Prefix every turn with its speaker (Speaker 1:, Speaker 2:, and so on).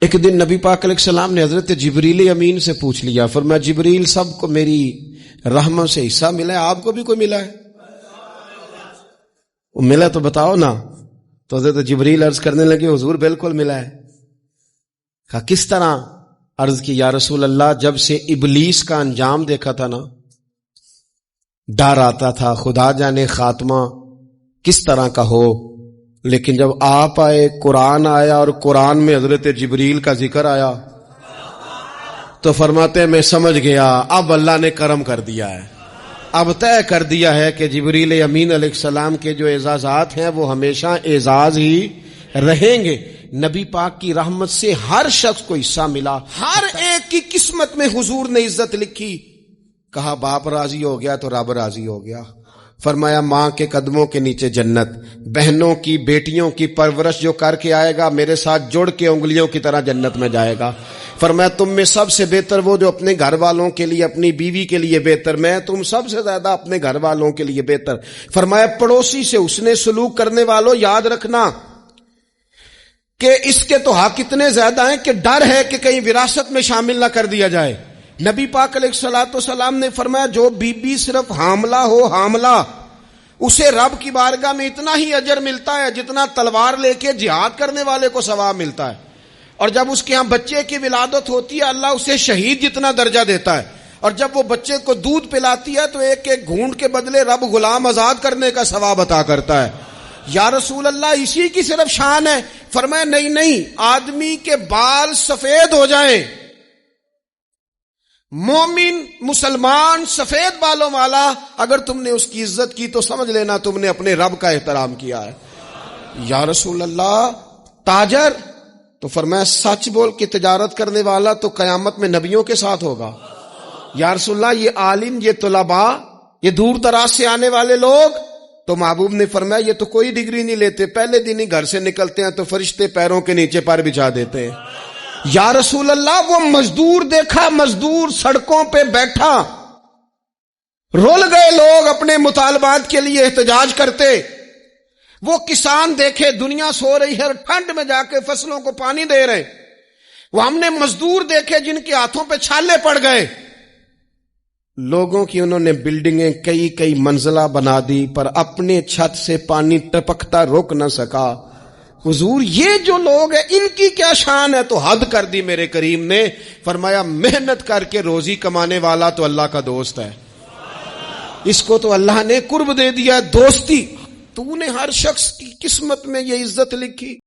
Speaker 1: ایک دن نبی پاک علیہ السلام نے حضرت جبریل امین سے پوچھ لیا، فرمایا جبریل سب کو میری رحمت سے حصہ ملا ہے، آپ کو بھی کوئی ملا ہے؟ وہ ملا تو بتاؤ نا۔ تو حضرت جبریل عرض کرنے لگے حضور بالکل ملا ہے۔ کہا کس طرح؟ عرض کی یا رسول اللہ جب سے ابلیس کا انجام دیکھا تھا نا، ڈر آتا تھا خدا جانے خاتمہ کس طرح کا ہو، لیکن جب آپ آئے، قرآن آیا اور قرآن میں حضرت جبریل کا ذکر آیا تو فرماتے ہیں میں سمجھ گیا اب اللہ نے کرم کر دیا ہے، اب طے کر دیا ہے کہ جبریل امین علیہ السلام کے جو اعزازات ہیں وہ ہمیشہ اعزاز ہی رہیں گے۔ نبی پاک کی رحمت سے ہر شخص کو حصہ ملا، ہر ایک کی قسمت میں حضور نے عزت لکھی۔ کہا باپ راضی ہو گیا تو رب راضی ہو گیا۔ فرمایا ماں کے قدموں کے نیچے جنت، بہنوں کی بیٹیوں کی پرورش جو کر کے آئے گا میرے ساتھ جڑ کے انگلیوں کی طرح جنت میں جائے گا۔ فرمایا تم میں سب سے بہتر وہ جو اپنے گھر والوں کے لیے، اپنی بیوی کے لیے بہتر، میں تم سب سے زیادہ اپنے گھر والوں کے لیے بہتر۔ فرمایا پڑوسی سے حسن سلوک کرنے والوں یاد رکھنا کہ اس کے تو حق اتنے زیادہ ہیں کہ ڈر ہے کہ کہیں وراثت میں شامل نہ کر دیا جائے۔ نبی پاک علیہ السلام نے فرمایا جو بی بی صرف حاملہ ہو، حاملہ، اسے رب کی بارگاہ میں اتنا ہی اجر ملتا ہے جتنا تلوار لے کے جہاد کرنے والے کو ثواب ملتا ہے، اور جب اس کے ہاں بچے کی ولادت ہوتی ہے اللہ اسے شہید جتنا درجہ دیتا ہے، اور جب وہ بچے کو دودھ پلاتی ہے تو ایک ایک گھونٹ کے بدلے رب غلام آزاد کرنے کا ثواب عطا کرتا ہے۔ یا رسول اللہ اسی کی صرف شان ہے؟ فرمایا نہیں، آدمی کے بال سفید ہو جائیں، مومن مسلمان سفید بالوں والا، اگر تم نے اس کی عزت کی تو سمجھ لینا تم نے اپنے رب کا احترام کیا ہے۔ یا رسول اللہ تاجر؟ تو فرمایا سچ بول کے تجارت کرنے والا تو قیامت میں نبیوں کے ساتھ ہوگا۔ یا رسول اللہ یہ عالم، یہ طلباء، یہ دور دراز سے آنے والے لوگ؟ تو محبوب نے فرمایا یہ تو کوئی ڈگری نہیں لیتے، پہلے دن ہی گھر سے نکلتے ہیں تو فرشتے پیروں کے نیچے پر بچھا دیتے ہیں۔ یا رسول اللہ وہ مزدور دیکھا، مزدور سڑکوں پہ بیٹھا، رول گئے لوگ اپنے مطالبات کے لیے احتجاج کرتے۔ وہ کسان دیکھے دنیا سو رہی ہے، ٹھنڈ میں جا کے فصلوں کو پانی دے رہے۔ وہ ہم نے مزدور دیکھے جن کے ہاتھوں پہ چھالے پڑ گئے۔ لوگوں کی انہوں نے بلڈنگیں کئی منزلہ بنا دی پر اپنے چھت سے پانی ٹپکتا روک نہ سکا۔ حضور یہ جو لوگ ہیں ان کی کیا شان ہے؟ تو حد کر دی میرے کریم نے، فرمایا محنت کر کے روزی کمانے والا تو اللہ کا دوست ہے، اس کو تو اللہ نے قرب دے دیا دوستی۔ تو نے ہر شخص کی قسمت میں یہ عزت لکھی۔